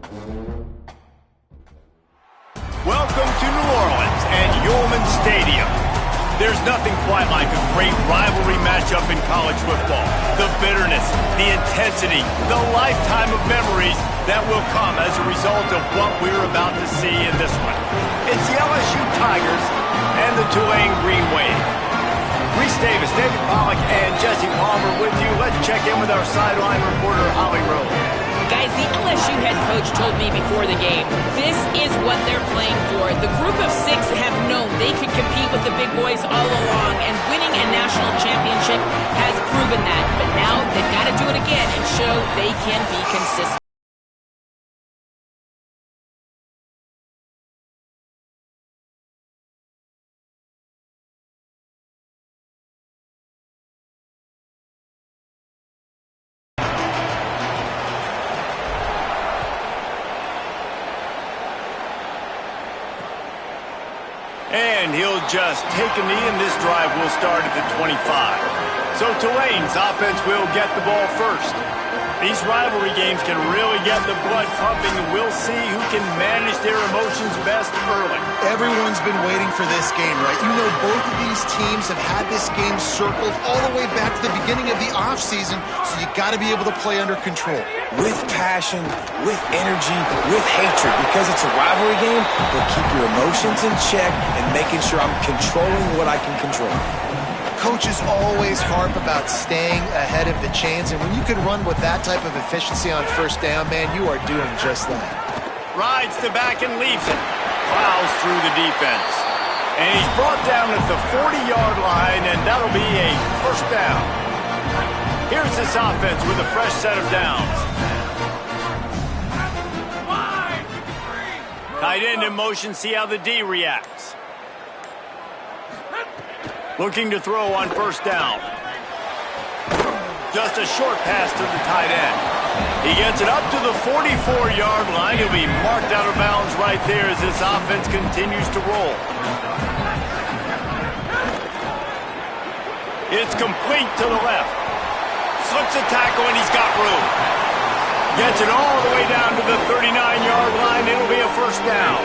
Welcome to New Orleans and Yulman Stadium. There's nothing quite like a great rivalry matchup in college football. The bitterness, the intensity, the lifetime of memories that will come as a result of what we're about to see in this one. It's the LSU Tigers and the Tulane Green Wave. Reese Davis, David Pollack, and Jesse Palmer with you. Let's check in with our sideline reporter, Holly Rowe. Guys, the LSU head coach told me before the game, this is what they're playing for. The group of six have known they could compete with the big boys all along, and winning a national championship has proven that. But now they've got to do it again and show they can be consistent. And he'll just take a knee, and this drive will start at the 25. So Tulane's offense will get the ball first. These rivalry games can really get the blood pumping, and we'll see who can manage their emotions best early. Everyone's been waiting for this game, right? You know, both of these teams have had this game circled all the way back to the beginning of the offseason, so you got to be able to play under control. With passion, with energy, with hatred, because it's a rivalry game, but keep your emotions in check and making sure I'm controlling what I can control. Coaches always harp about staying ahead of the chains, and when you can run with that type of efficiency on first down, man, you are doing just that. Rides the back and leaves it. Plows through the defense. And he's brought down at the 40-yard line, and that'll be a first down. Here's this offense with a fresh set of downs. Tight end in motion, see how the D reacts. Looking to throw on first down. Just a short pass to the tight end. He gets it up to the 44-yard line. He'll be marked out of bounds right there as this offense continues to roll. It's complete to the left. Slips a tackle, and he's got room. Gets it all the way down to the 39-yard line. It'll be a first down.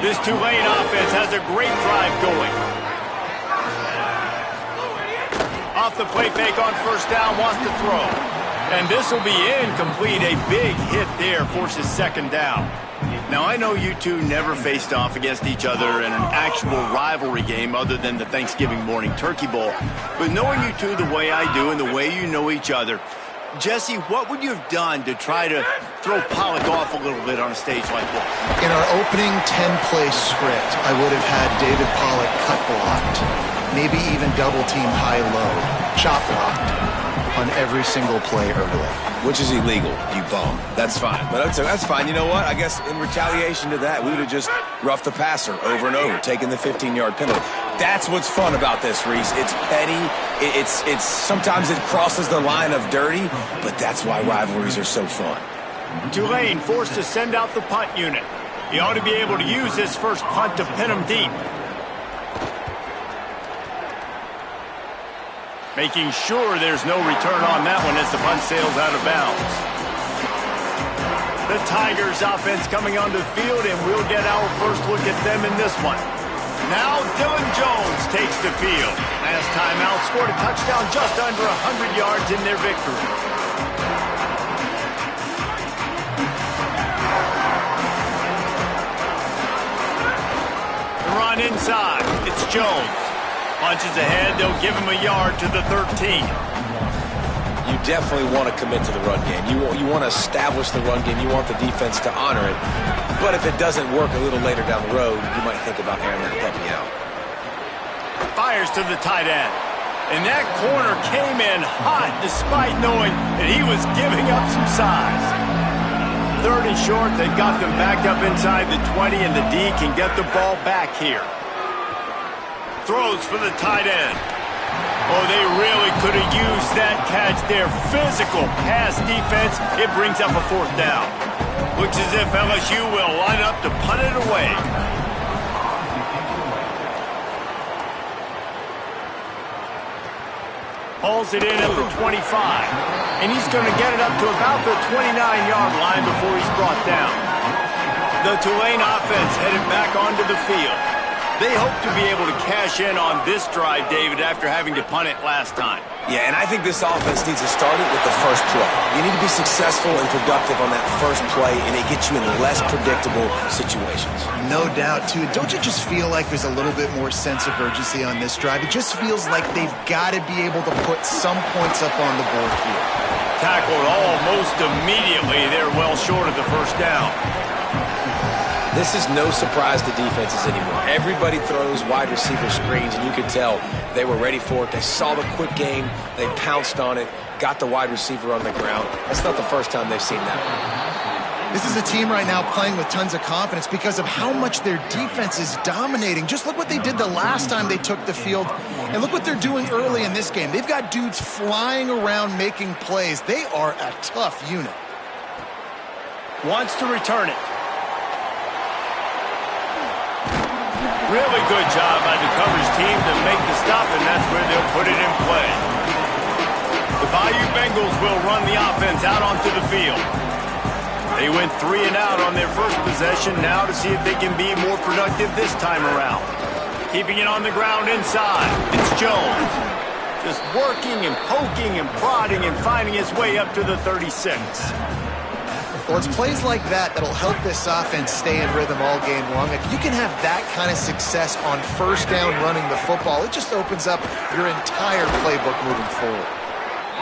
This Tulane offense has a great drive going. Off the play fake on first down, wants to throw. And this will be incomplete. A big hit there forces second down. Now, I know you two never faced off against each other in an actual rivalry game other than the Thanksgiving morning turkey bowl. But knowing you two the way I do and the way you know each other, Jesse, what would you have done to try to throw Pollack off a little bit on a stage like this? In our opening 10-play script, I would have had David Pollack cut blocked, maybe even double-team high-low, chop blocked on every single play early. Which is illegal, you bum. That's fine. But that's fine. You know what? I guess in retaliation to that, we would have just roughed the passer over and over, taking the 15-yard penalty. That's what's fun about this, Reese. It's petty. It's sometimes it crosses the line of dirty, but that's why rivalries are so fun. Tulane forced to send out the punt unit. He ought to be able to use this first punt to pin him deep. Making sure there's no return on that one as the punt sails out of bounds. The Tigers offense coming onto the field, and we'll get our first look at them in this one. Now Dylan Jones takes the field. Last time out, scored a touchdown just under 100 yards in their victory. The run inside. It's Jones. Punches ahead, they'll give him a yard to the 13. You definitely want to commit to the run game. You want to establish the run game. You want the defense to honor it. But if it doesn't work a little later down the road, you might think about airing that puppy out. Fires to the tight end. And that corner came in hot despite knowing that he was giving up some size. Third and short, they got them backed up inside the 20, and the D can get the ball back here. Throws for the tight end. Oh, they really could have used that catch there. Physical pass defense. It brings up a fourth down. Looks as if LSU will line up to punt it away. Hauls it in at the 25. And he's going to get it up to about the 29-yard line before he's brought down. The Tulane offense headed back onto the field. They hope to be able to cash in on this drive, David, after having to punt it last time. Yeah, and I think this offense needs to start it with the first play. You need to be successful and productive on that first play, and it gets you in less predictable situations. No doubt, too. Don't you just feel like there's a little bit more sense of urgency on this drive? It just feels like they've got to be able to put some points up on the board here. Tackled almost immediately. They're well short of the first down. This is no surprise to defenses anymore. Everybody throws wide receiver screens, and you could tell they were ready for it. They saw the quick game. They pounced on it, got the wide receiver on the ground. That's not the first time they've seen that. This is a team right now playing with tons of confidence because of how much their defense is dominating. Just look what they did the last time they took the field, and look what they're doing early in this game. They've got dudes flying around making plays. They are a tough unit. Wants to return it. Really good job by the coverage team to make the stop, and that's where they'll put it in play. The Bayou Bengals will run the offense out onto the field. They went 3 and out on their first possession, now to see if they can be more productive this time around. Keeping it on the ground inside, it's Jones. Just working and poking and prodding and finding his way up to the 36. Well, it's plays like that that'll help this offense stay in rhythm all game long. If you can have that kind of success on first down running the football, it just opens up your entire playbook moving forward.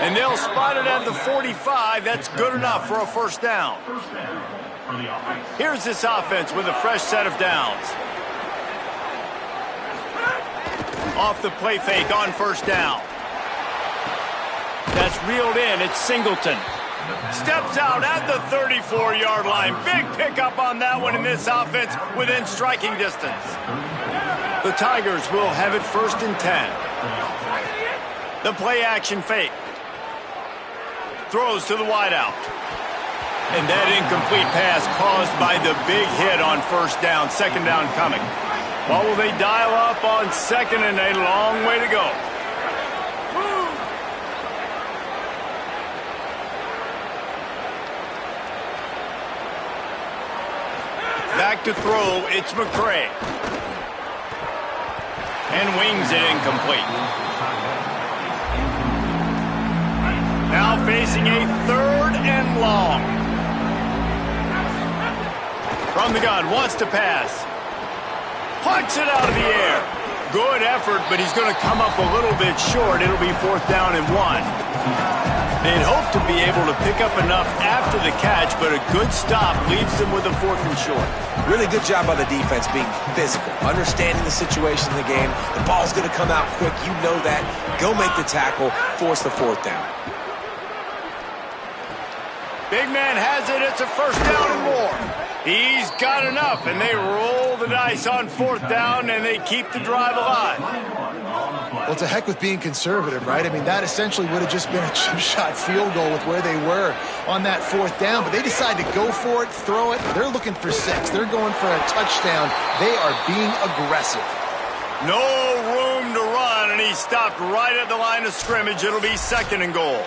And they'll spot it at the 45. That's good enough for a first down. Here's this offense with a fresh set of downs. Off the play fake on first down. That's reeled in. It's Singleton. Steps out at the 34-yard line. Big pickup on that one in this offense within striking distance. The Tigers will have it 1st and 10. The play action fake. Throws to the wideout. And that incomplete pass caused by the big hit on first down. Second down coming. What will they dial up on second, and a long way to go? Back to throw, it's McCray. And wings it incomplete. Now facing a 3rd and long. From the gun, wants to pass. Punts it out of the air. Good effort, but he's going to come up a little bit short. It'll be 4th down and 1. They'd hope to be able to pick up enough after the catch, but a good stop leaves them with a 4th and short. Really good job by the defense being physical, understanding the situation in the game. The ball's going to come out quick. You know that. Go make the tackle, force the 4th down. Big man has it. It's a first down and more. He's got enough, and they roll the dice on 4th down, and they keep the drive alive. Well, to heck with being conservative, right? I mean, that essentially would have just been a chip shot field goal with where they were on that 4th down, but they decide to go for it, throw it. They're looking for 6. They're going for a touchdown. They are being aggressive. No room to run, and he stopped right at the line of scrimmage. It'll be 2nd and goal.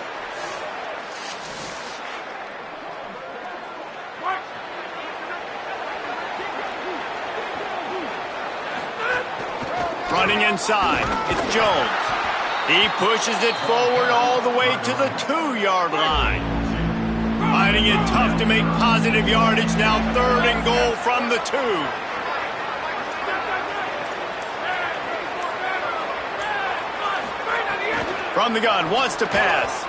Running inside, it's Jones. He pushes it forward all the way to the 2-yard line. Finding it tough to make positive yardage now. 3rd and goal from the 2. From the gun, wants to pass.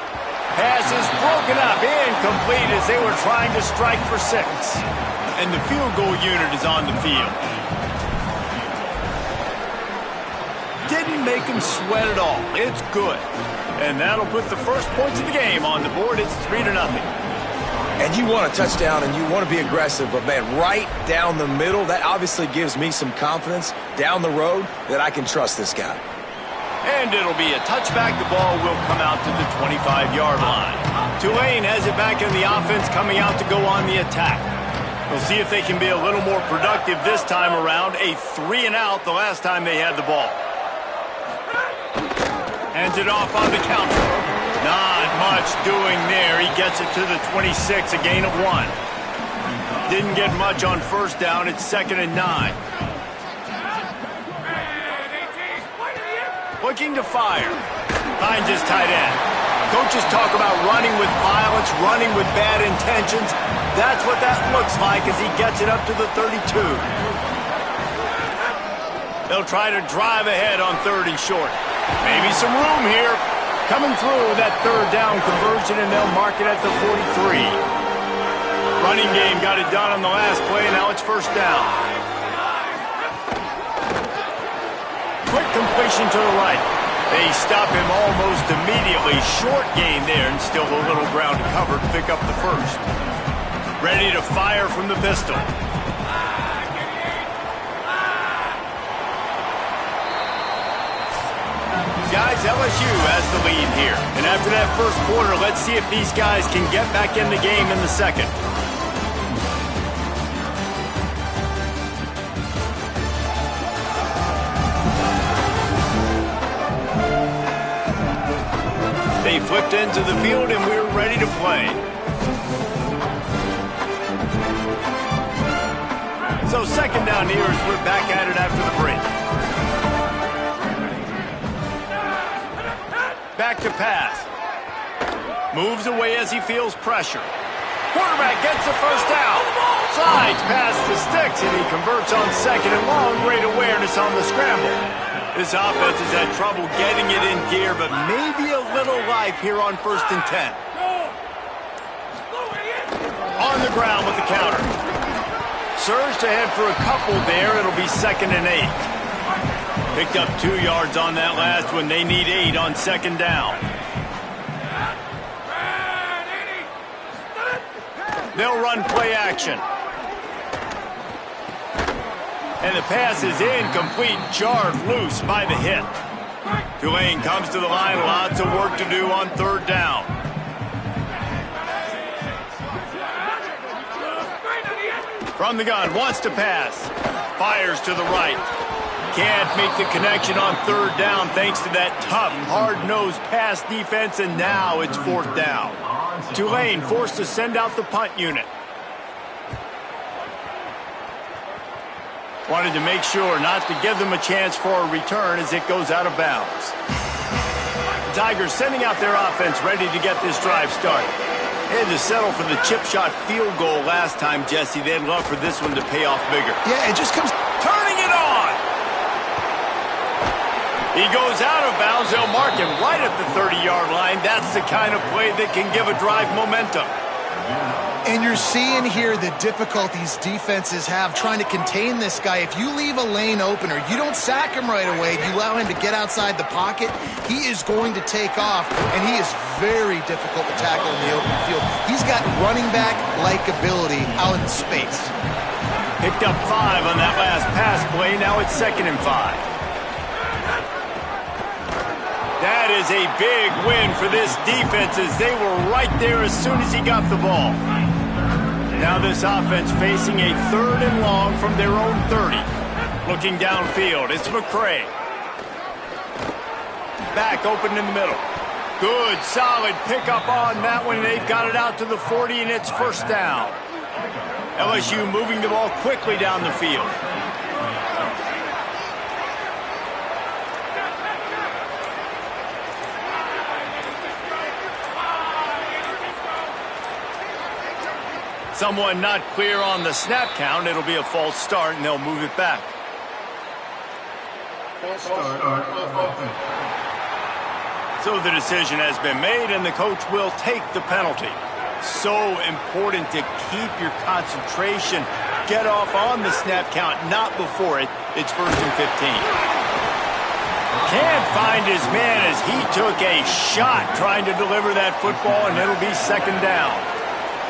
Pass is broken up, incomplete as they were trying to strike for 6. And the field goal unit is on the field. Didn't make him sweat at all. It's good. And that'll put the first points of the game on the board. It's 3-0. And you want a touchdown and you want to be aggressive, but man, right down the middle, that obviously gives me some confidence down the road that I can trust this guy. And it'll be a touchback. The ball will come out to the 25-yard line. Tulane has it back in the offense, coming out to go on the attack. We'll see if they can be a little more productive this time around. A 3 and out the last time they had the ball. Hands it off on the counter. Not much doing there. He gets it to the 26, a gain of 1. Didn't get much on first down. It's 2nd and 9. Looking to fire. Finds his tight end. Coaches talk about running with violence, running with bad intentions. That's what that looks like as he gets it up to the 32. They'll try to drive ahead on 3rd and short. Maybe some room here. Coming through with that 3rd down conversion, and they'll mark it at the 43. Running game got it done on the last play, and now it's 1st down. Quick completion to the right. They stop him almost immediately. Short gain there, and still a little ground to cover to pick up the 1st. Ready to fire from the pistol. Guys, LSU has the lead here. And after that 1st quarter, let's see if these guys can get back in the game in the 2nd. They flipped into the field, and we're ready to play. So 2nd down here as we're back at it after the break. Back to pass. Moves away as he feels pressure. Quarterback gets the 1st down. Slides past the sticks, and he converts on 2nd and long. Great awareness on the scramble. This offense has had trouble getting it in gear, but maybe a little life here on 1st and 10. On the ground with the counter. Surged ahead for a couple there. It'll be 2nd and 8. Picked up 2 yards on that last one. They need 8 on 2nd down. They'll run play action. And the pass is incomplete, jarred loose by the hit. Tulane comes to the line. Lots of work to do on 3rd down. From the gun, wants to pass. Fires to the right. Can't make the connection on 3rd down thanks to that tough, hard-nosed pass defense, and now it's 4th down. Tulane forced to send out the punt unit. Wanted to make sure not to give them a chance for a return as it goes out of bounds. The Tigers sending out their offense ready to get this drive started. They had to settle for the chip shot field goal last time, Jesse. They'd love for this one to pay off bigger. Yeah, it just comes... Turning it on! He goes out of bounds. They'll mark him right at the 30-yard line. That's the kind of play that can give a drive momentum. And you're seeing here the difficulties defenses have trying to contain this guy. If you leave a lane open or you don't sack him right away, you allow him to get outside the pocket, he is going to take off, and he is very difficult to tackle in the open field. He's got running back-like ability out in space. Picked up 5 on that last pass play. Now it's 2nd and 5. That is a big win for this defense as they were right there as soon as he got the ball. Now this offense facing a 3rd and long from their own 30. Looking downfield, it's McCray. Back open in the middle. Good, solid pickup on that one. They've got it out to the 40, and it's 1st down. LSU moving the ball quickly down the field. Someone not clear on the snap count. It'll be a false start, and they'll move it back. So the decision has been made, and the coach will take the penalty. So important to keep your concentration. Get off on the snap count, not before it. It's 1st and 15. Can't find his man as he took a shot trying to deliver that football, and it'll be 2nd down.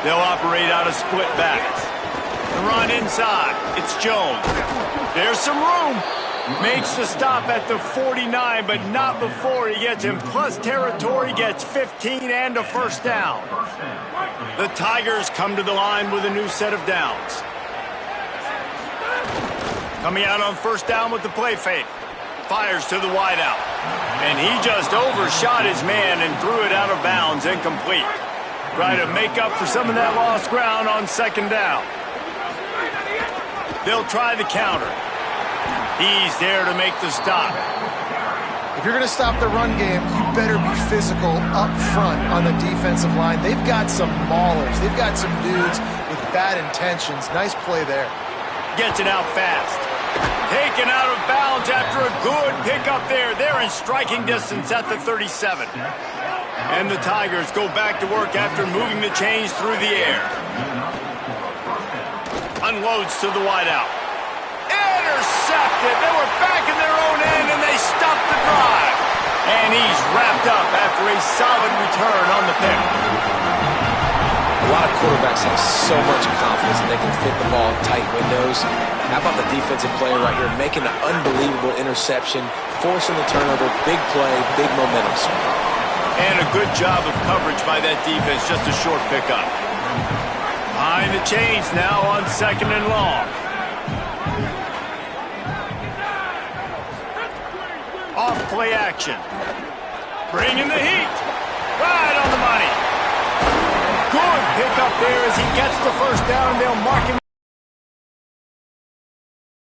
They'll operate out of split backs. The run inside. It's Jones. There's some room. Makes the stop at the 49, but not before he gets in plus territory, gets 15 and a 1st down. The Tigers come to the line with a new set of downs. Coming out on 1st down with the play fake. Fires to the wideout. And he just overshot his man and threw it out of bounds, incomplete. Try to make up for some of that lost ground on second down. They'll try the counter. He's there to make the stop. If you're going to stop the run game, you better be physical up front on the defensive line. They've got some maulers. They've got some dudes with bad intentions. Nice play there. Gets it out fast. Taken out of bounds after a good pickup there. They're in striking distance at the 37. And the Tigers go back to work after moving the chains through the air. Unloads to the wideout. Intercepted. They were back in their own end, and they stopped the drive. And he's wrapped up after a solid return on the pick. A lot of quarterbacks have so much confidence that they can fit the ball in tight windows. How about the defensive player right here making an unbelievable interception, forcing the turnover, big play, big momentum swing. And a good job of coverage by that defense, just a short pickup. Behind the chains now on second and long. Off play action. Bringing the heat. Right on the money. Good pickup there as he gets the first down, and they'll mark him.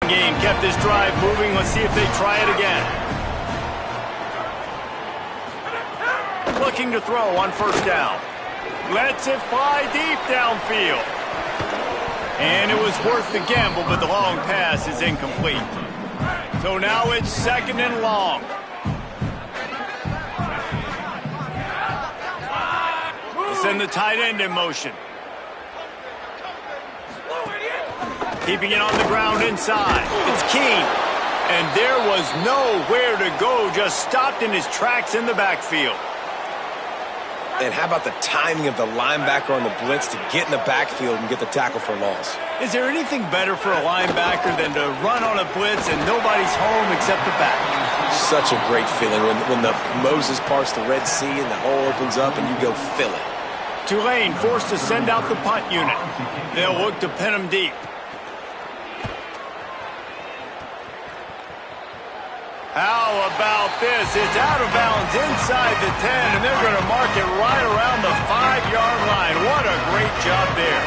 Game kept this drive moving. Let's see if they try it again. Looking to throw on first down. Lets it fly deep downfield. And it was worth the gamble, but the long pass is incomplete. So now it's second and long. Send the tight end in motion. Keeping it on the ground inside. It's Keene. And there was nowhere to go, just stopped in his tracks in the backfield. And how about the timing of the linebacker on the blitz to get in the backfield and get the tackle for loss? Is there anything better for a linebacker than to run on a blitz and nobody's home except the back? Such a great feeling when the Moses parts the Red Sea and the hole opens up and you go fill it. Tulane forced to send out the punt unit. They'll look to pin him deep. How about this? It's out of bounds inside the 10, and they're going to mark it right around the 5-yard line. What a great job there.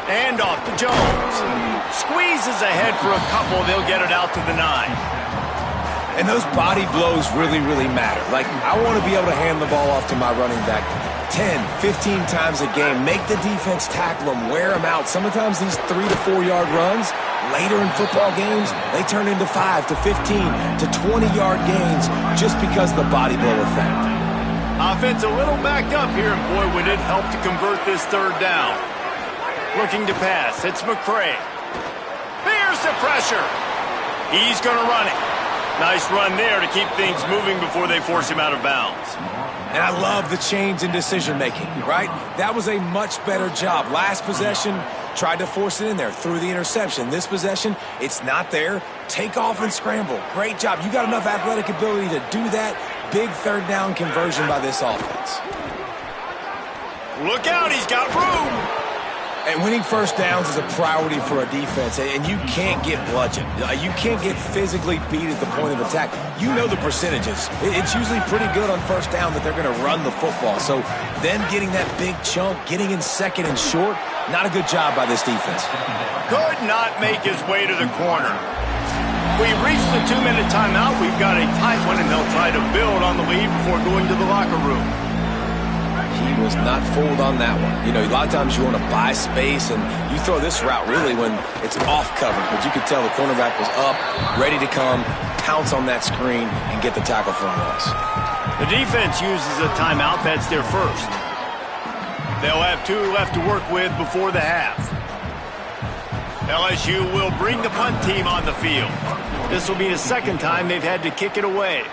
And off to Jones. Squeezes ahead for a couple. They'll get it out to the 9. And those body blows really, really matter. Like, I want to be able to hand the ball off to my running back 10, 15 times a game. Make the defense tackle them, wear them out. Sometimes these 3 to 4 yard runs, later in football games, they turn into 5 to 15 to 20-yard gains just because of the body blow effect. Offense a little backed up here, and boy, would it help to convert this third down. Looking to pass. It's McCray. Here's the pressure. He's going to run it. Nice run there to keep things moving before they force him out of bounds. And I love the change in decision-making, right? That was a much better job. Last possession, tried to force it in there, threw the interception. This possession, it's not there. Take off and scramble. Great job. You got enough athletic ability to do that. Big third down conversion by this offense. Look out, he's got room. And winning first downs is a priority for a defense, and you can't get bludgeoned. You can't get physically beat at the point of attack. You know the percentages. It's usually pretty good on first down that they're going to run the football. So them getting that big chunk, getting in second and short, not a good job by this defense. Could not make his way to the corner. We reached the 2-minute timeout. We've got a tight one, and they'll try to build on the lead before going to the locker room. He was not fooled on that one. You know, a lot of times you want to buy space, and you throw this route really when it's off coverage. But you could tell the cornerback was up, ready to come, pounce on that screen, and get the tackle for a loss. The defense uses a timeout. That's their first. They'll have 2 left to work with before the half. LSU will bring the punt team on the field. This will be the second time they've had to kick it away.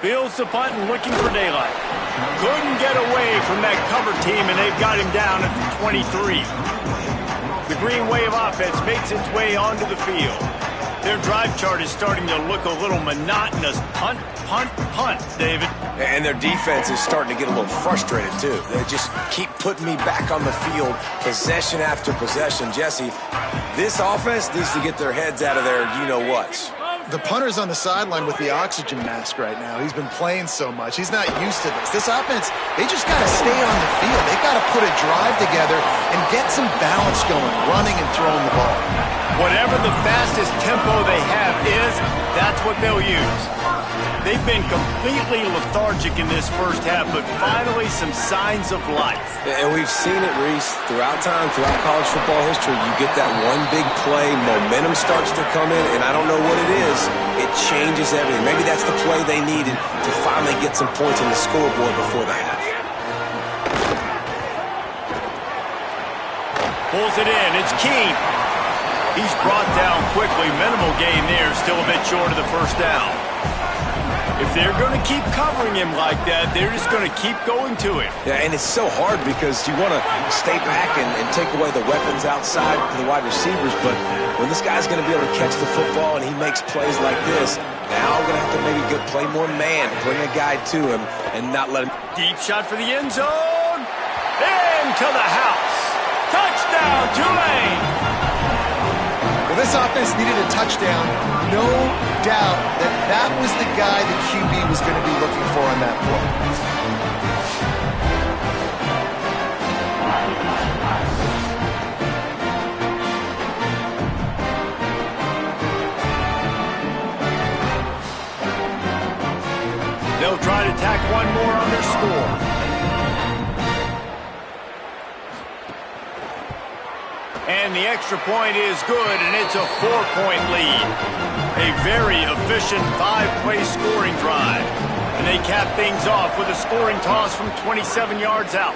Fields the punt and looking for daylight. Couldn't get away from that cover team, and they've got him down at the 23. The Green Wave offense makes its way onto the field. Their drive chart is starting to look a little monotonous. Punt, punt, punt, David. And their defense is starting to get a little frustrated, too. They just keep putting me back on the field, possession after possession. Jesse, this offense needs to get their heads out of their you-know-whats. The punter's on the sideline with the oxygen mask right now. He's been playing so much. He's not used to this. This offense, they just got to stay on the field. They got to put a drive together and get some balance going, running and throwing the ball. Whatever the fastest tempo they have is, that's what they'll use. They've been completely lethargic in this first half, but finally some signs of life. And we've seen it, Reese, throughout time, throughout college football history. You get that one big play, momentum starts to come in, and I don't know what it is. It changes everything. Maybe that's the play they needed to finally get some points on the scoreboard before the half. Pulls it in. It's Keene. He's brought down quickly. Minimal gain there. Still a bit short of the first down. If they're going to keep covering him like that, they're just going to keep going to him. Yeah, and it's so hard because you want to stay back and take away the weapons outside to the wide receivers, but when this guy's going to be able to catch the football and he makes plays like this, now we're going to have to maybe play more man, bring a guy to him, and not let him... Deep shot for the end zone. Into the house. Touchdown, Tulane. Well, this offense needed a touchdown. No doubt that was the guy the QB was going to be looking for on that play. They'll try to tack one more on their score. And the extra point is good, and it's a 4-point lead. A very efficient 5-play scoring drive. And they cap things off with a scoring toss from 27 yards out.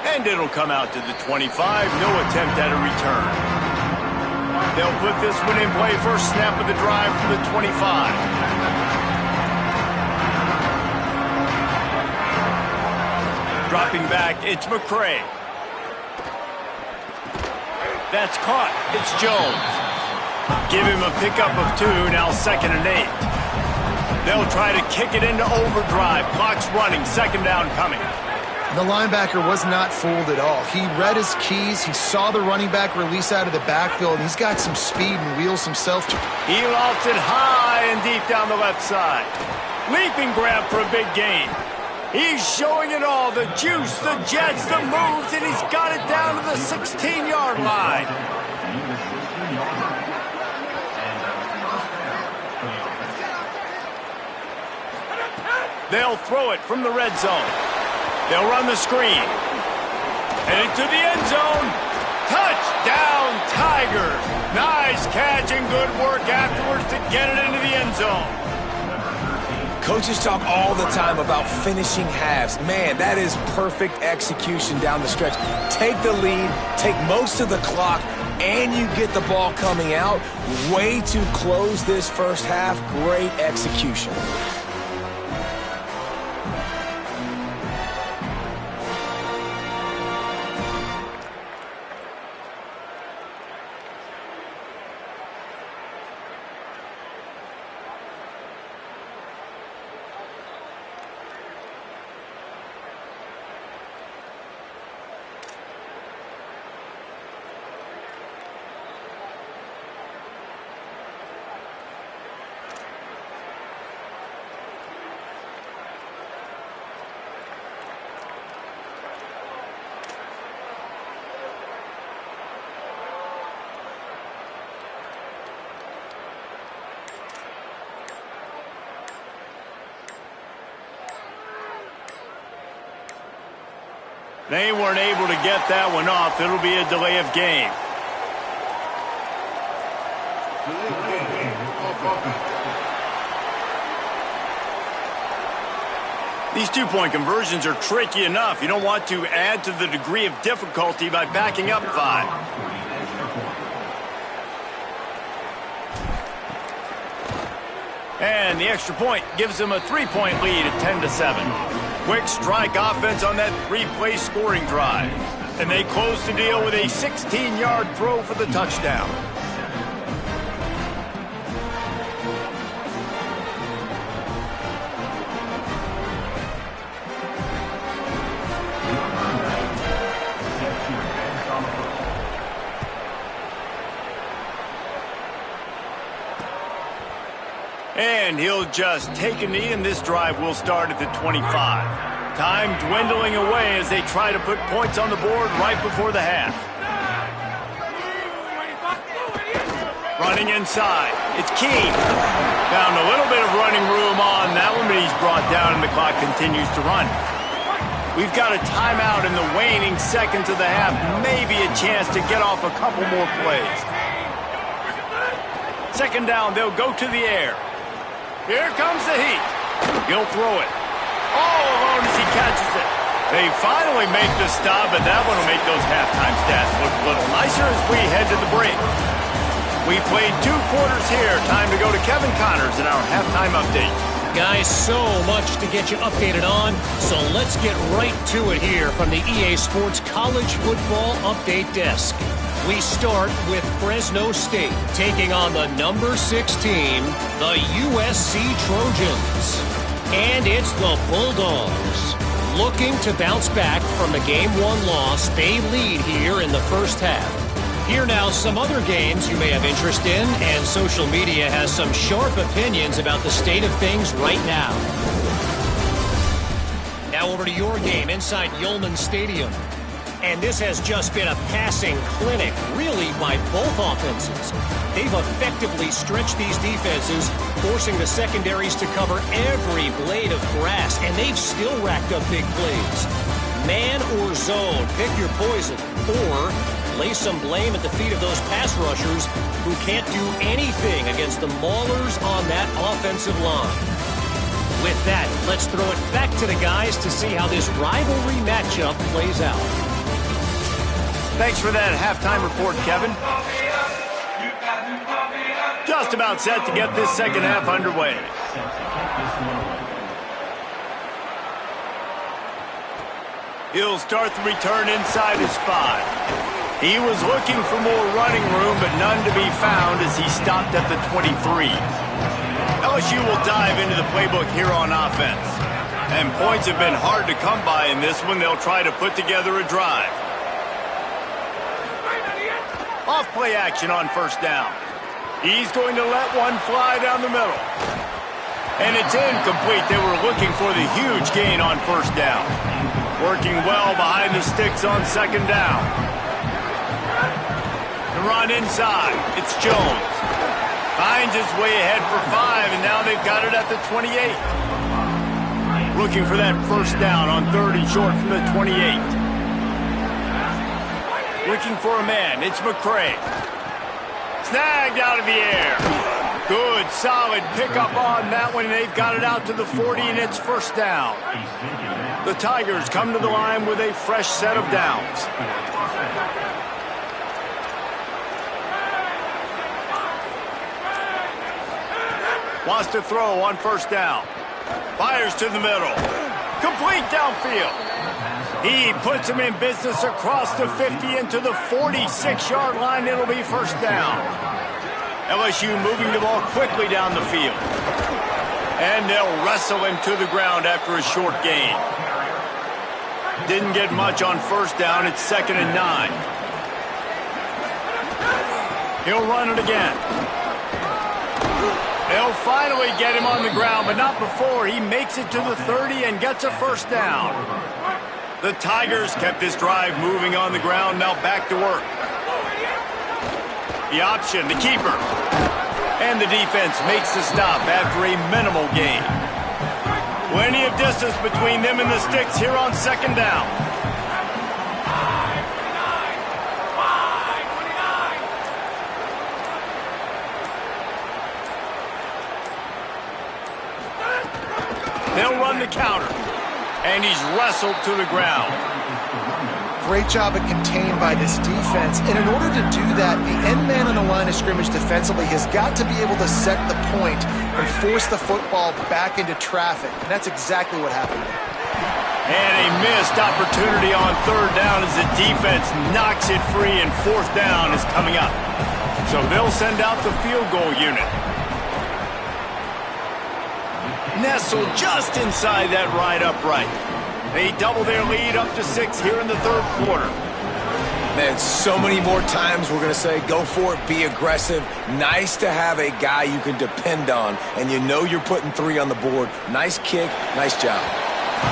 And it'll come out to the 25. No attempt at a return. They'll put this one in play. First snap of the drive from the 25. Dropping back, it's McCray. That's caught. It's Jones. Give him a pickup of 2, now 2nd and 8. They'll try to kick it into overdrive. Clock's running, 2nd down coming. The linebacker was not fooled at all. He read his keys. He saw the running back release out of the backfield. He's got some speed and wheels himself. He lofts it high and deep down the left side. Leaping grab for a big gain. He's showing it all, the juice, the jets, the moves, and he's got it down to the 16-yard line. They'll throw it from the red zone. They'll run the screen. Heading to the end zone. Touchdown, Tigers. Nice catch and good work afterwards to get it into the end zone. Coaches talk all the time about finishing halves. Man, that is perfect execution down the stretch. Take the lead, take most of the clock, and you get the ball coming out. Way to close this first half. Great execution. They weren't able to get that one off. It'll be a delay of game. These two-point conversions are tricky enough. You don't want to add to the degree of difficulty by backing up 5. And the extra point gives them a 3-point lead at 10-7. Quick strike offense on that 3-play scoring drive. And they close the deal with a 16-yard throw for the touchdown. And he'll just take a knee, and this drive will start at the 25. Time dwindling away as they try to put points on the board right before the half. Running inside. It's Keene. Found a little bit of running room on that one, but he's brought down and the clock continues to run. We've got a timeout in the waning seconds of the half. Maybe a chance to get off a couple more plays. Second down, they'll go to the air. Here comes the heat. He'll throw it. All alone as he catches it. They finally make the stop, but that one will make those halftime stats look a little nicer as we head to the break. We played 2 quarters here. Time to go to Kevin Connors in our halftime update. Guys, so much to get you updated on, so let's get right to it here from the EA Sports College Football Update Desk. We start with Fresno State taking on the number 6 team, the USC Trojans. And it's the Bulldogs. Looking to bounce back from a Game 1 loss, they lead here in the first half. Here now some other games you may have interest in, and social media has some sharp opinions about the state of things right now. Now over to your game inside Yulman Stadium. And this has just been a passing clinic, really, by both offenses. They've effectively stretched these defenses, forcing the secondaries to cover every blade of grass, and they've still racked up big plays. Man or zone, pick your poison, or lay some blame at the feet of those pass rushers who can't do anything against the maulers on that offensive line. With that, let's throw it back to the guys to see how this rivalry matchup plays out. Thanks for that halftime report, Kevin. Just about set to get this second half underway. He'll start the return inside his 5. He was looking for more running room, but none to be found as he stopped at the 23. LSU will dive into the playbook here on offense. And points have been hard to come by in this one. They'll try to put together a drive. Off play action on first down. He's going to let one fly down the middle. And it's incomplete. They were looking for the huge gain on first down. Working well behind the sticks on second down. The run inside. It's Jones. Finds his way ahead for 5, and now they've got it at the 28. Looking for that first down on 3rd and short from the 28. Looking for a man. It's McCray. Snagged out of the air. Good, solid pickup on that one. They've got it out to the 40, and it's first down. The Tigers come to the line with a fresh set of downs. Wants to throw on first down. Fires to the middle. Complete downfield. He puts him in business across the 50 into the 46-yard line. It'll be first down. LSU moving the ball quickly down the field. And they'll wrestle him to the ground after a short gain. Didn't get much on first down. It's 2nd and 9. He'll run it again. They'll finally get him on the ground, but not before he makes it to the 30 and gets a first down. The Tigers kept this drive moving on the ground, now back to work. The option, the keeper. And the defense makes the stop after a minimal gain. Plenty of distance between them and the sticks here on second down. They'll run the counter. And he's wrestled to the ground. Great job of contained by this defense. And in order to do that, the end man on the line of scrimmage defensively has got to be able to set the point and force the football back into traffic. And that's exactly what happened. And a missed opportunity on third down as the defense knocks it free, and fourth down is coming up. So they'll send out the field goal unit. Nestled just inside that right upright. They double their lead up to 6 here in the third quarter. Man, so many more times we're going to say, go for it, be aggressive. Nice to have a guy you can depend on, and you know you're putting 3 on the board. Nice kick, nice job.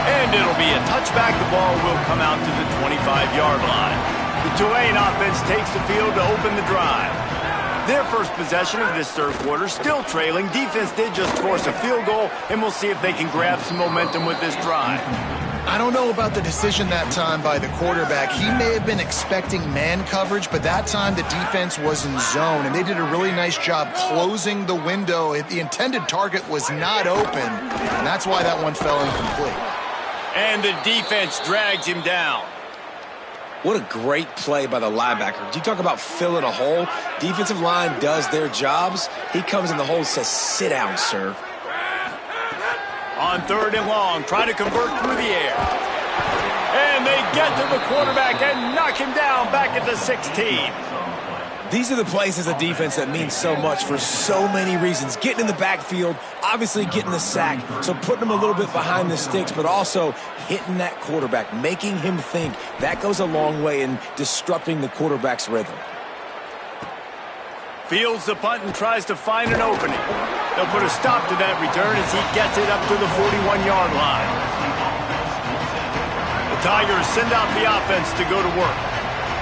And it'll be a touchback. The ball will come out to the 25-yard line. The Tulane offense takes the field to open the drive. Their first possession of this third quarter, still trailing. Defense did just force a field goal, and we'll see if they can grab some momentum with this drive. I don't know about the decision that time by the quarterback. He may have been expecting man coverage, but that time the defense was in zone, and they did a really nice job closing the window. The intended target was not open, and that's why that one fell incomplete. And the defense drags him down. What a great play by the linebacker. Do you talk about filling a hole? Defensive line does their jobs. He comes in the hole and says, sit down, sir. On 3rd and long, try to convert through the air. And they get to the quarterback and knock him down back at the 16. These are the plays as a defense that mean so much for so many reasons. Getting in the backfield, obviously getting the sack, so putting him a little bit behind the sticks, but also hitting that quarterback, making him think. That goes a long way in disrupting the quarterback's rhythm. Fields the punt and tries to find an opening. They'll put a stop to that return as he gets it up to the 41-yard line. The Tigers send out the offense to go to work.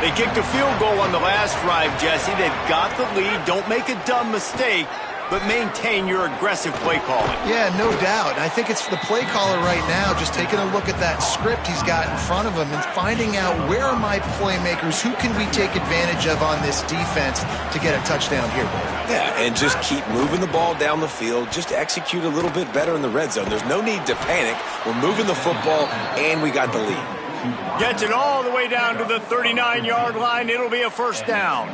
They kicked a field goal on the last drive, Jesse. They've got the lead. Don't make a dumb mistake, but maintain your aggressive play calling. Yeah, no doubt. And I think it's the play caller right now just taking a look at that script he's got in front of him and finding out where are my playmakers, who can we take advantage of on this defense to get a touchdown here. Yeah, and just keep moving the ball down the field. Just execute a little bit better in the red zone. There's no need to panic. We're moving the football, and we got the lead. Gets it all the way down to the 39-yard line. It'll be a first down.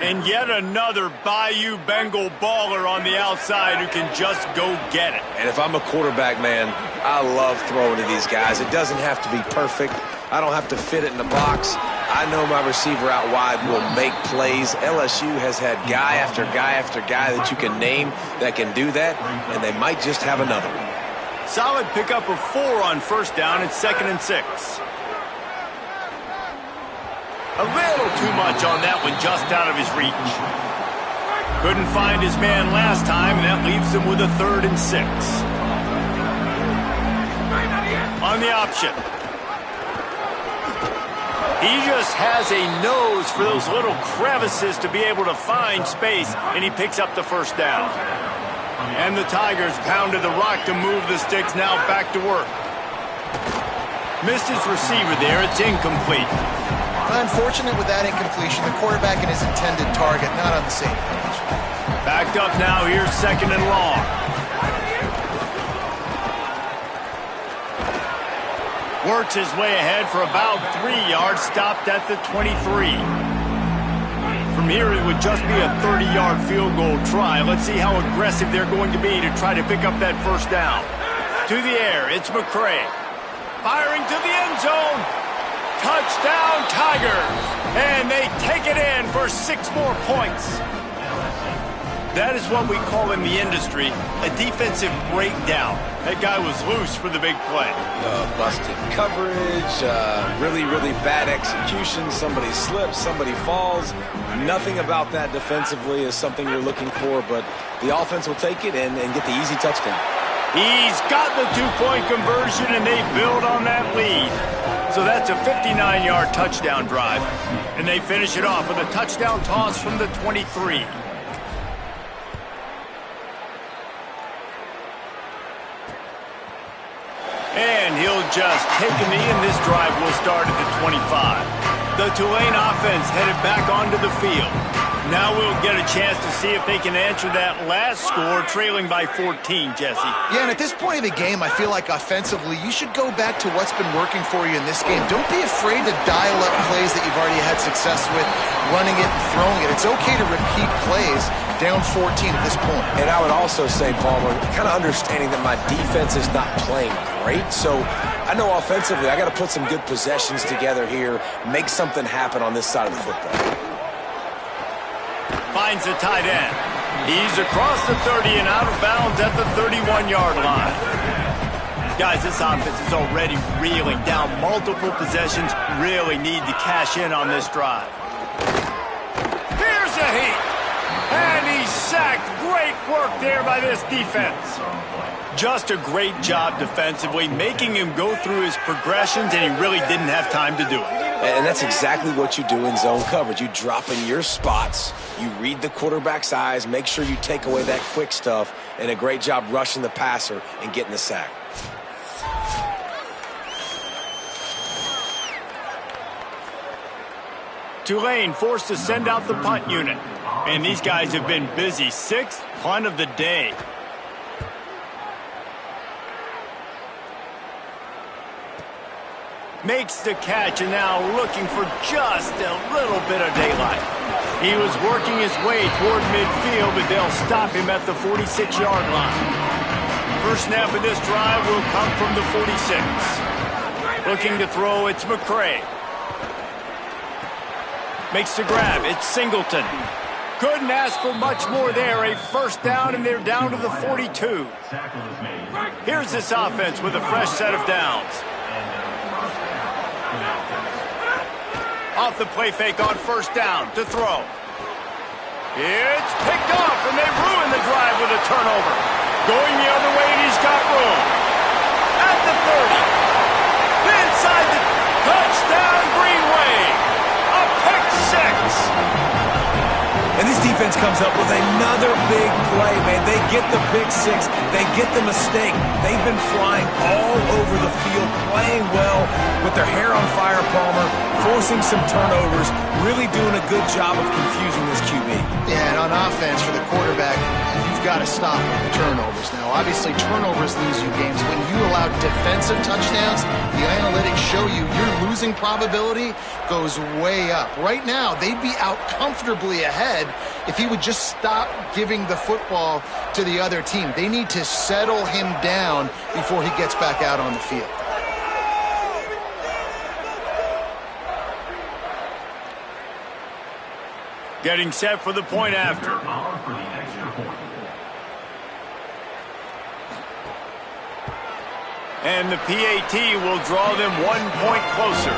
And yet another Bayou Bengal baller on the outside who can just go get it. And if I'm a quarterback, man, I love throwing to these guys. It doesn't have to be perfect. I don't have to fit it in the box. I know my receiver out wide will make plays. LSU has had guy after guy after guy that you can name that can do that, and they might just have another one. Solid pickup of 4 on first down. It's 2nd and 6. A little too much on that one, just out of his reach. Couldn't find his man last time, and that leaves him with a 3rd and 6. On the option. He just has a nose for those little crevices to be able to find space, and he picks up the first down. And the Tigers pounded the rock to move the sticks, now back to work. Missed his receiver there. It's incomplete. Unfortunate with that incompletion. The quarterback and his intended target not on the same page. Backed up now. Here's 2nd and long. Works his way ahead for about 3 yards. Stopped at the 23. From here, it would just be a 30-yard field goal try. Let's see how aggressive they're going to be to try to pick up that first down. To the air, it's McCray. Firing to the end zone. Touchdown, Tigers. And they take it in for 6 more points. That is what we call in the industry a defensive breakdown. That guy was loose for the big play. Busted coverage, really, really bad execution. Somebody slips, somebody falls. Nothing about that defensively is something you're looking for, but the offense will take it and get the easy touchdown. He's got the 2-point conversion, and they build on that lead. So that's a 59-yard touchdown drive. And they finish it off with a touchdown toss from the 23. And he'll just take a knee, and this drive will start at the 25. The Tulane offense headed back onto the field. Now we'll get a chance to see if they can answer that last score, trailing by 14, Jesse. Yeah, and at this point of the game, I feel like offensively, you should go back to what's been working for you in this game. Don't be afraid to dial up plays that you've already had success with, running it and throwing it. It's okay to repeat plays down 14 at this point. And I would also say, Palmer, kind of understanding that my defense is not playing great, so I know offensively I got to put some good possessions together here, make something happen on this side of the football. Finds the tight end. He's across the 30 and out of bounds at the 31-yard line. Guys, this offense is already reeling down multiple possessions. Really need to cash in on this drive. Here's a heat. And he's sacked. Great work there by this defense. Just a great job defensively, making him go through his progressions, and he really didn't have time to do it. And that's exactly what you do in zone coverage. You drop in your spots, you read the quarterback's eyes, make sure you take away that quick stuff, and a great job rushing the passer and getting the sack. Tulane forced to send out the punt unit. And these guys have been busy. 6th punt of the day. Makes the catch, and now looking for just a little bit of daylight. He was working his way toward midfield, but they'll stop him at the 46-yard line. First snap of this drive will come from the 46. Looking to throw, it's McCray. Makes the grab, it's Singleton. Couldn't ask for much more there. A first down, and they're down to the 42. Here's this offense with a fresh set of downs. Off the play fake on first down to throw. It's picked off, and they ruin the drive with a turnover. Going the other way, and he's got room. At the 30. Inside the touchdown, Greenway. A pick six. And this defense comes up with another big play, man. They get the pick six. They get the mistake. They've been flying all over the field, playing well with their hair on fire, Palmer, forcing some turnovers, really doing a good job of confusing this QB. Yeah, and on offense for the quarterback, you've got to stop turnovers. Now, obviously, turnovers lose you games. When you allow defensive touchdowns, the analytics show you your losing probability goes way up. Right now, they'd be out comfortably ahead if he would just stop giving the football to the other team. They need to settle him down before he gets back out on the field. Getting set for the point after. And the PAT will draw them 1 point closer.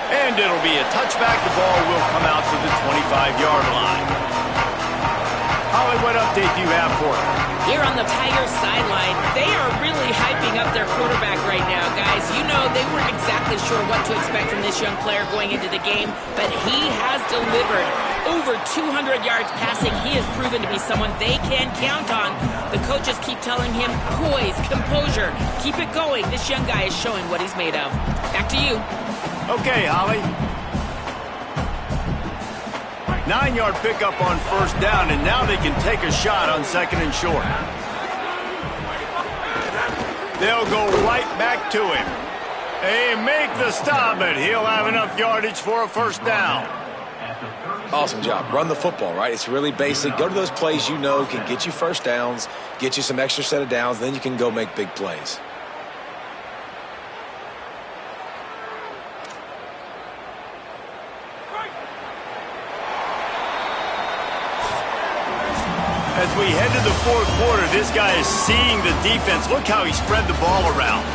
And it'll be a touchback. The ball will come out to the 25-yard line. Holly, what update do you have for us? Here on the Tigers sideline, they are really hyping up their quarterback right now, guys. You know, they weren't exactly sure what to expect from this young player going into the game, but he has delivered over 200 yards passing. He has proven to be someone they can count on. The coaches keep telling him, poise, composure, keep it going. This young guy is showing what he's made of. Back to you. Okay, Holly. 9-yard pickup on first down, and now they can take a shot on second and short. They'll go right back to him. They make the stop, but he'll have enough yardage for a first down. Awesome job. Run the football, right? It's really basic. Go to those plays you know can get you first downs, get you some extra set of downs, then you can go make big plays. As we head to the fourth quarter, this guy is seeing the defense. Look how he spread the ball around.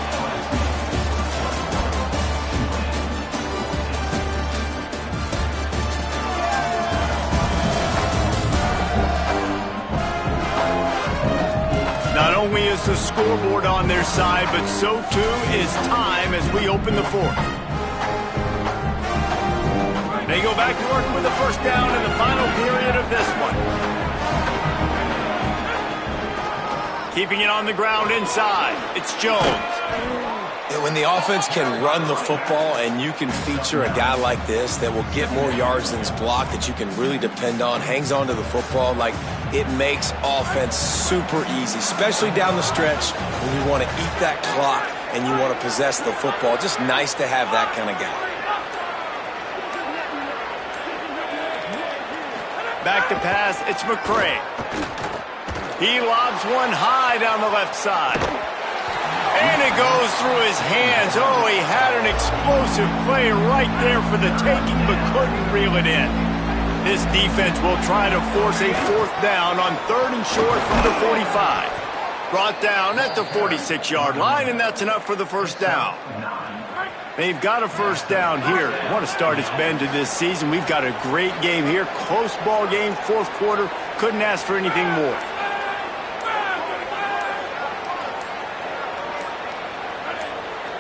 Not only is the scoreboard on their side, but so too is time as we open the fourth. They go back to work with the first down in the final period of this one. Keeping it on the ground inside. It's Jones. When the offense can run the football and you can feature a guy like this that will get more yards than his block that you can really depend on, hangs on to the football, like it makes offense super easy, especially down the stretch when you want to eat that clock and you want to possess the football. Just nice to have that kind of guy. Back to pass, it's McCray. He lobs one high down the left side. And it goes through his hands. Oh, he had an explosive play right there for the taking, but couldn't reel it in. This defense will try to force a 4th down on 3rd and short from the 45. Brought down at the 46-yard line, and that's enough for the 1st down. They've got a 1st down here. What a start it's been to this season. We've got a great game here. Close ball game, 4th quarter. Couldn't ask for anything more.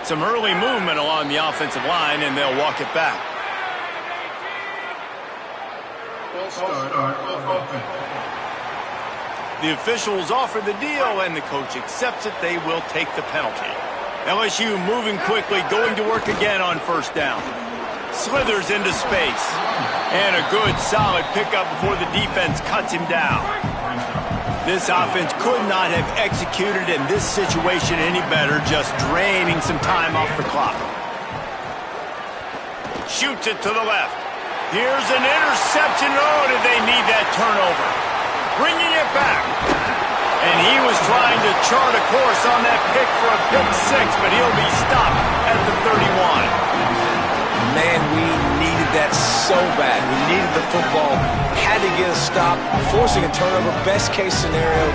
Some early movement along the offensive line, and they'll walk it back. The officials offer the deal, and the coach accepts it. They will take the penalty. LSU moving quickly, going to work again on 1st down. Slithers into space. And a good, solid pickup before the defense cuts him down. This offense could not have executed in this situation any better, just draining some time off the clock. Shoots it to the left. Here's an interception. Oh, did they need that turnover? Bringing it back. And he was trying to chart a course on that pick for a pick 6, but he'll be stopped at the 31. Man, we needed that so bad. We needed the football. Had to get a stop, forcing a turnover. Best case scenario,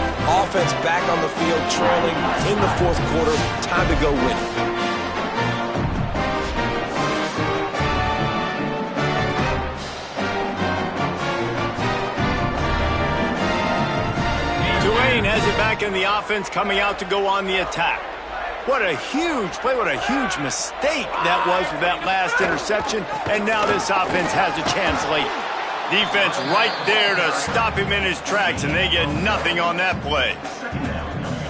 offense back on the field, trailing in the 4th quarter. Time to go win it. Tulane has it back in the offense, coming out to go on the attack. What a huge play, what a huge mistake that was with that last interception. And now this offense has a chance late. Defense right there to stop him in his tracks, and they get nothing on that play.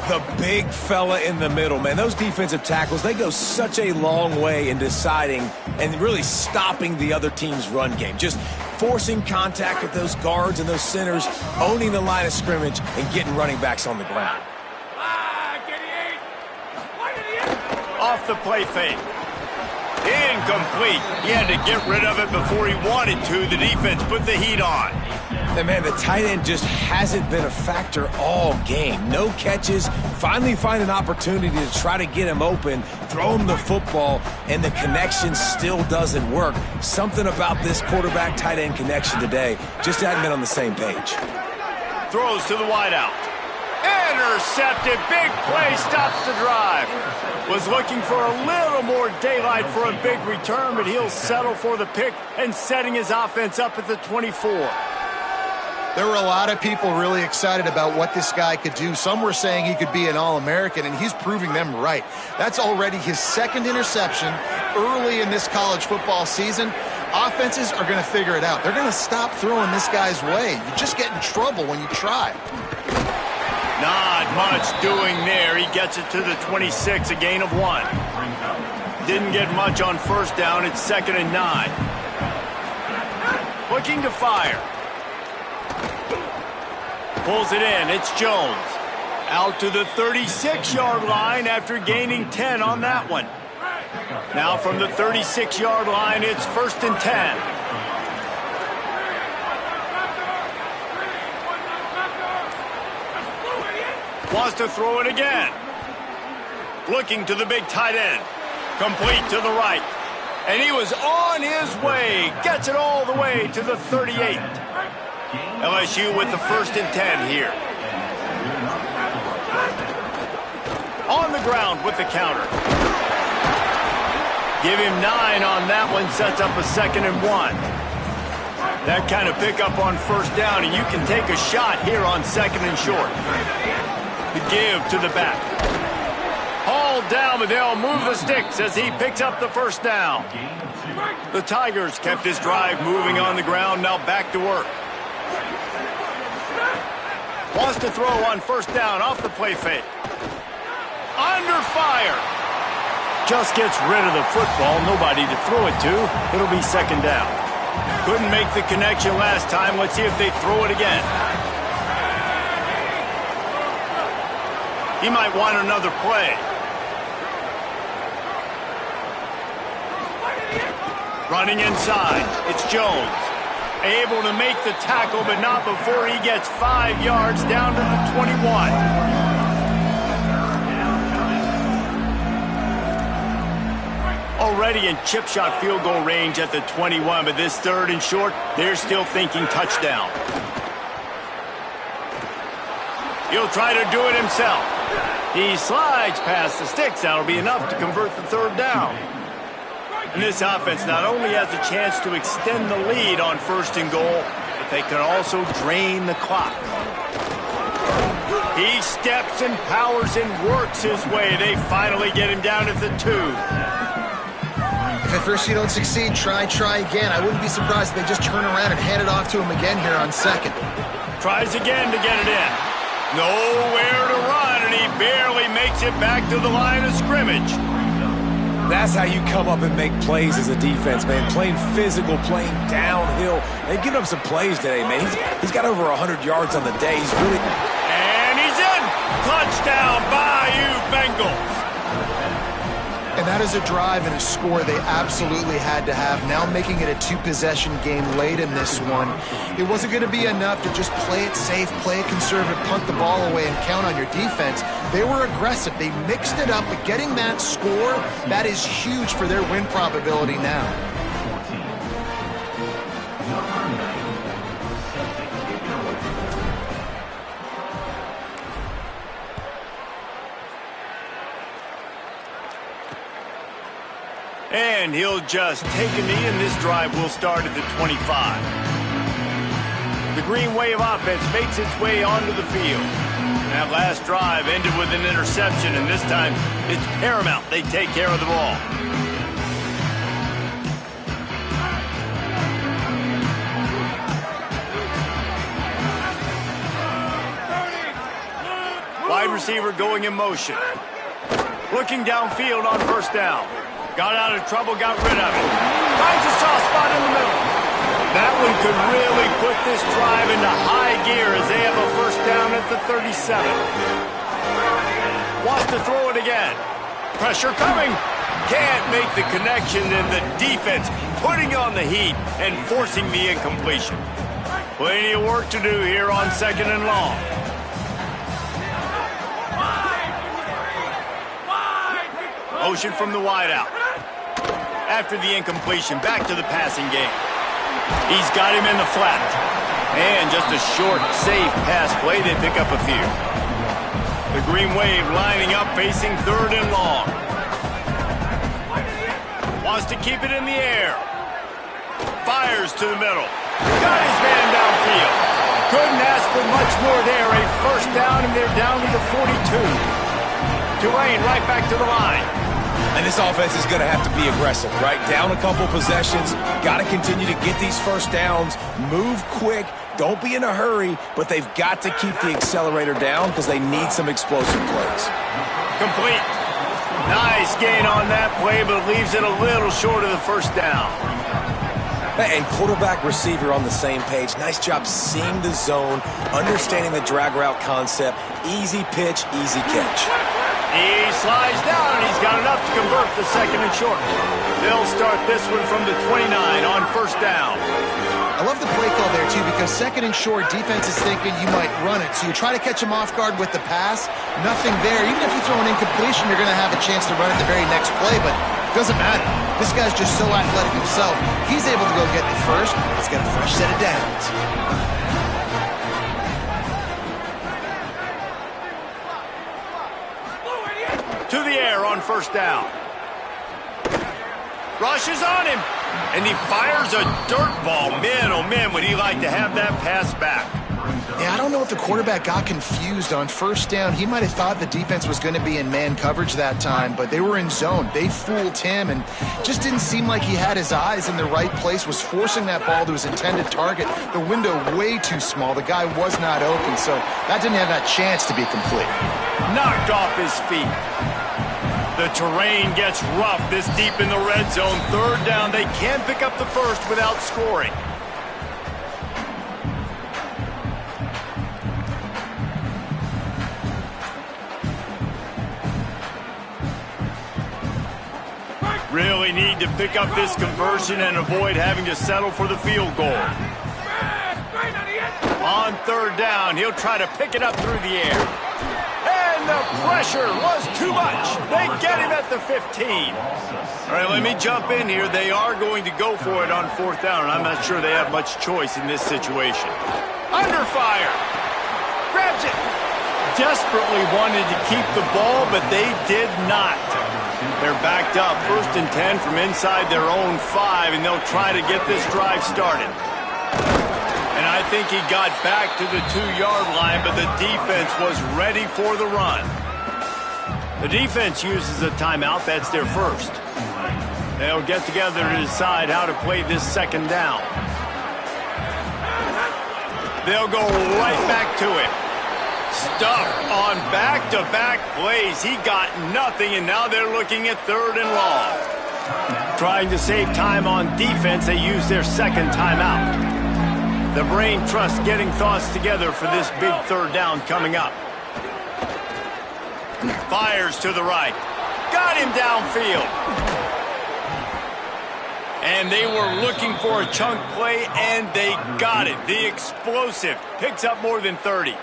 The big fella in the middle, man. Those defensive tackles, they go such a long way in deciding and really stopping the other team's run game. Just forcing contact with those guards and those centers, owning the line of scrimmage, and getting running backs on the ground. Off the play fake. Incomplete. He had to get rid of it before he wanted to. The defense put the heat on. And man, the tight end just hasn't been a factor all game. No catches. Finally find an opportunity to try to get him open, throw him the football, and the connection still doesn't work. Something about this quarterback-tight end connection today just hadn't been on the same page. Throws to the wideout. Intercepted. Big play stops the drive. Was looking for a little more daylight for a big return, but he'll settle for the pick and setting his offense up at the 24. There were a lot of people really excited about what this guy could do. Some were saying he could be an All-American, and he's proving them right. That's already his 2nd interception early in this college football season. Offenses are going to figure it out. They're going to stop throwing this guy's way. You just get in trouble when you try. Not much doing there. He gets it to the 26, a gain of 1. Didn't get much on 1st down. It's 2nd and 9. Looking to fire. Pulls it in. It's Jones. Out to the 36-yard line after gaining 10 on that one. Now from the 36-yard line, it's 1st and 10. Wants to throw it again. Looking to the big tight end. Complete to the right. And he was on his way. Gets it all the way to the 38. LSU with the 1st and 10 here. On the ground with the counter. Give him 9 on that one. Sets up a 2nd and 1. That kind of pickup on 1st down, and you can take a shot here on 2nd and short. The give to the back. Hauled down, but they'll move the sticks as he picks up the 1st down. The Tigers kept this drive moving on the ground, now back to work. Wants to throw on 1st down off the play fake. Under fire. Just gets rid of the football, nobody to throw it to. It'll be 2nd down. Couldn't make the connection last time. Let's see if they throw it again. He might want another play. Running inside, it's Jones. Able to make the tackle, but not before he gets 5 yards down to the 21. Already in chip shot field goal range at the 21, but this 3rd and short, they're still thinking touchdown. He'll try to do it himself. He slides past the sticks. That'll be enough to convert the 3rd down. And this offense not only has a chance to extend the lead on 1st and goal, but they can also drain the clock. He steps and powers and works his way. They finally get him down at the 2. If at first you don't succeed, try again. I wouldn't be surprised if they just turn around and hand it off to him again here on 2nd. Tries again to get it in. Nowhere to run, and he barely makes it back to the line of scrimmage. That's how you come up and make plays as a defense, man. Playing physical, playing downhill. They've given up some plays today, man. He's got over 100 yards on the day. He's really... And he's in! Touchdown, Bayou Bengals! And that is a drive and a score they absolutely had to have. Now making it a 2-possession game late in this one. It wasn't going to be enough to just play it safe, play it conservative, punt the ball away, and count on your defense. They were aggressive. They mixed it up, but getting that score, that is huge for their win probability now. And he'll just take a knee, and this drive will start at the 25. The Green Wave offense makes its way onto the field. That last drive ended with an interception, and this time it's paramount they take care of the ball. Wide receiver going in motion. Looking downfield on 1st down. Got out of trouble, got rid of it. Finds a soft spot in the middle. That one could really put this drive into high gear as they have a 1st down at the 37. Wants to throw it again. Pressure coming. Can't make the connection, and the defense putting on the heat and forcing the incompletion. Plenty of work to do here on 2nd and long. Motion from the wideout. After the incompletion, back to the passing game. He's got him in the flat. And just a short, safe pass play. They pick up a few. The Green Wave lining up, facing 3rd and long. Wants to keep it in the air. Fires to the middle. Got his man downfield. Couldn't ask for much more there. A 1st down, and they're down to the 42. Tulane right back to the line. And this offense is going to have to be aggressive, right? Down a couple possessions. Got to continue to get these 1st downs. Move quick. Don't be in a hurry, but they've got to keep the accelerator down because they need some explosive plays. Complete. Nice gain on that play, but leaves it a little short of the 1st down. And quarterback receiver on the same page. Nice job seeing the zone, understanding the drag route concept. Easy pitch, easy catch. He slides down, and he's got enough to convert the 2nd and short. They'll start this one from the 29 on 1st down. I love the play call there, too, because 2nd and short, defense is thinking you might run it. So you try to catch him off guard with the pass. Nothing there. Even if you throw an incompletion, you're going to have a chance to run it the very next play, but it doesn't matter. This guy's just so athletic himself. He's able to go get the first. He's got a fresh set of downs. To the air on 1st down. Rushes on him, and he fires a dirt ball. Man, oh man, would he like to have that pass back. Yeah, I don't know if the quarterback got confused on 1st down. He might have thought the defense was going to be in man coverage that time, but they were in zone. They fooled him, and just didn't seem like he had his eyes in the right place, was forcing that ball to his intended target. The window way too small. The guy was not open, so that didn't have that chance to be complete. Knocked off his feet. The terrain gets rough this deep in the red zone. 3rd down. They can't pick up the 1st without scoring. Really need to pick up this conversion and avoid having to settle for the field goal. On third down, he'll try to pick it up through the air. And the pressure was too much. They get him at the 15. All right, let me jump in here. They are going to go for it on fourth down, and I'm not sure they have much choice in this situation. Under fire. Grabs it. Desperately wanted to keep the ball, but they did not. They're backed up. 1st and 10 from inside their own 5, and they'll try to get this drive started. And I think he got back to the 2-yard line, but the defense was ready for the run. The defense uses a timeout. That's their first. They'll get together to decide how to play this second down. They'll go right back to it. Stuffed on back-to-back plays. He got nothing, and now they're looking at 3rd and long. Trying to save time on defense, they use their second timeout. The brain trust getting thoughts together for this big 3rd down coming up. Fires to the right. Got him downfield. And they were looking for a chunk play, and they got it. The explosive picks up more than 30.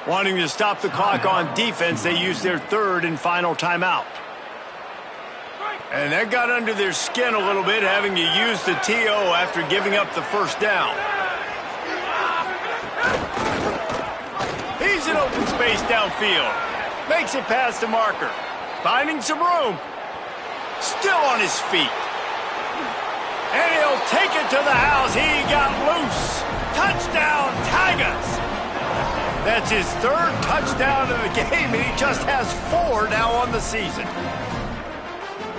Wanting to stop the clock on defense, they use their 3rd and final timeout. And that got under their skin a little bit, having to use the TO after giving up the first down. He's in open space downfield. Makes it past the marker. Finding some room. Still on his feet. And he'll take it to the house. He got loose. Touchdown, Tigers. That's his 3rd touchdown of the game, and he just has 4 now on the season.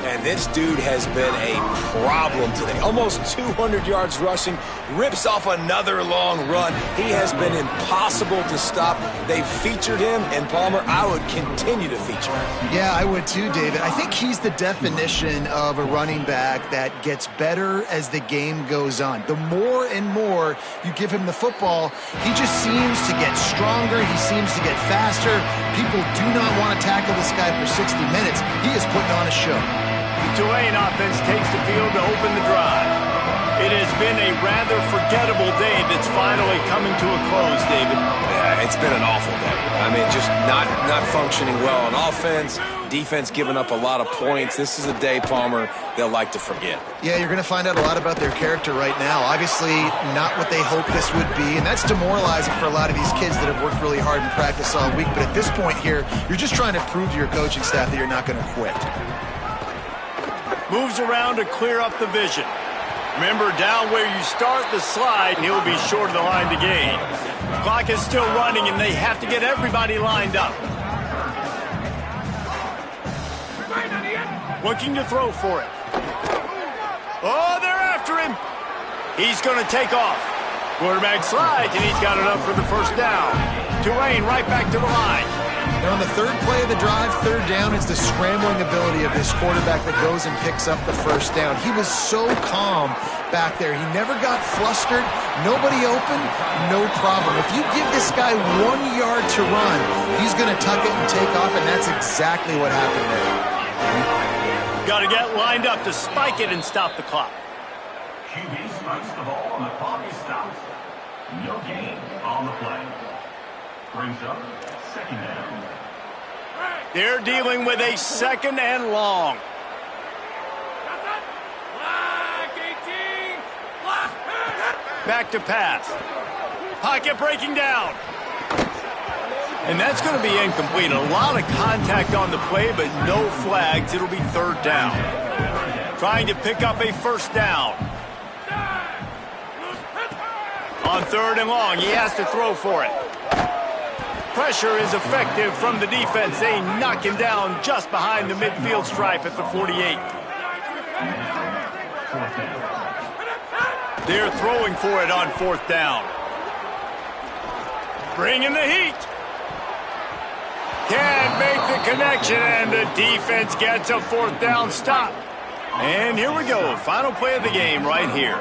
And this dude has been a problem today. Almost 200 yards rushing, rips off another long run. He has been impossible to stop. They've featured him, and Palmer, I would continue to feature him. Yeah, I would too, David. I think he's the definition of a running back that gets better as the game goes on. The more and more you give him the football, he just seems to get stronger. He seems to get faster. People do not want to tackle this guy for 60 minutes. He is putting on a show. The Tulane offense takes the field to open the drive. It has been a rather forgettable day that's finally coming to a close, David. Yeah, it's been an awful day. I mean, just not functioning well on offense, defense giving up a lot of points. This is a day, Palmer, they'll like to forget. Yeah, you're going to find out a lot about their character right now. Obviously, not what they hoped this would be, and that's demoralizing for a lot of these kids that have worked really hard in practice all week. But at this point here, you're just trying to prove to your coaching staff that you're not going to quit. Moves around to clear up the vision. Remember, down where you start the slide, and he'll be short of the line to gain. The clock is still running, and they have to get everybody lined up. Looking to throw for it. Oh, they're after him. He's going to take off. Quarterback slides, and he's got enough for the first down. Tulane right back to the line. Now on the 3rd play of the drive, 3rd down, it's the scrambling ability of this quarterback that goes and picks up the first down. He was so calm back there. He never got flustered. Nobody open, no problem. If you give this guy 1 yard to run, he's going to tuck it and take off, and that's exactly what happened there. Got to get lined up to spike it and stop the clock. QB strikes the ball and the clock is stopped. No gain on the play. Brings up 2nd down. They're dealing with a 2nd and long. Back to pass. Pocket breaking down. And that's going to be incomplete. A lot of contact on the play, but no flags. It'll be 3rd down. Trying to pick up a first down. On 3rd and long, he has to throw for it. Pressure is effective from the defense. They knock him down just behind the midfield stripe at the 48. They're throwing for it on 4th down. Bringing the heat. Can't make the connection, and the defense gets a 4th down stop. And here we go. Final play of the game right here.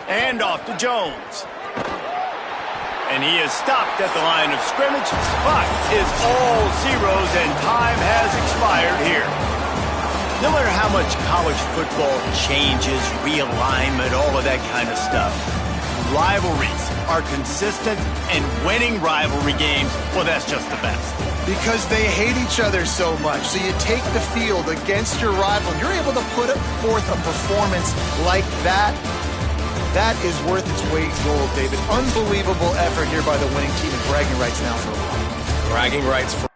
And off to Jones. And he is stopped at the line of scrimmage. Clock is all zeros, and time has expired here. No matter how much college football changes, realignment, all of that kind of stuff, rivalries are consistent and winning rivalry games, well, that's just the best. Because they hate each other so much. So you take the field against your rival, and you're able to put forth a performance like that. That is worth its weight in gold, David. Unbelievable effort here by the winning team, and bragging rights now for a while. Bragging rights for